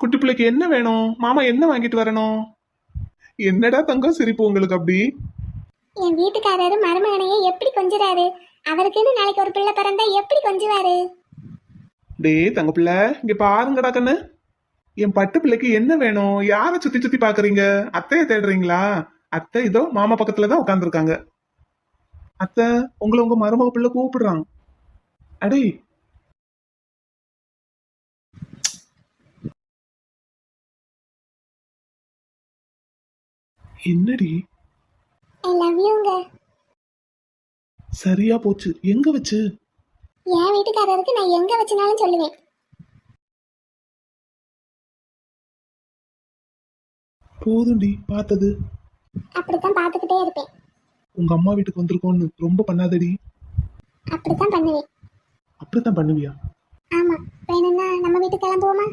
குட்டி பிள்ளைக்கு என்ன வேணும்? மாமா என்ன வாங்கிட்டு வரணும்? என்னடா தங்கம் சிரிப்பு உங்களுக்கு அப்படி? என் வீட்டுக்காரரு மருமகனையே எப்படி கொஞ்சுறாரு. அவருக்குன்னு நாளைக்கு ஒரு பிள்ளை பிறந்தா எப்படி கொஞ்சுவாரு? டேய் தங்க பிள்ளை, இங்க பாருங்கடா கண்ணு. என் பட்டு பிள்ளைக்கு என்ன வேணும்? யார சுத்தி சுத்தி பாக்குறீங்க? அத்தைய தேடுறீங்களா? அத்தை இதோ மாமா பக்கத்துலதான் உட்காந்துருக்காங்க. அத்தை, உங்களை உங்க மருமக பிள்ளை கூப்பிடுறான். அடே, என்னடி? ஐ லவ் யூங்க. சரியா போச்சு. எங்க வச்சு? என் வீட்டுக்காரருக்கு நான் எங்க வச்சுனாலும் சொல்லுவேன். போதும்டி பார்த்தது. அப்படித்தான் பார்த்துக்கிட்டே இருப்பேன். உங்க அம்மா வீட்டுக்கு வந்திருக்கோன்னு ரொம்ப பண்ணாதடி. அப்படித்தான் பண்ணுவேன். அப்படித்தான் பண்ணுவியா? ஆமா, வேணும்னா நம்ம வீட்டுக்கு கிளம்புவோமா?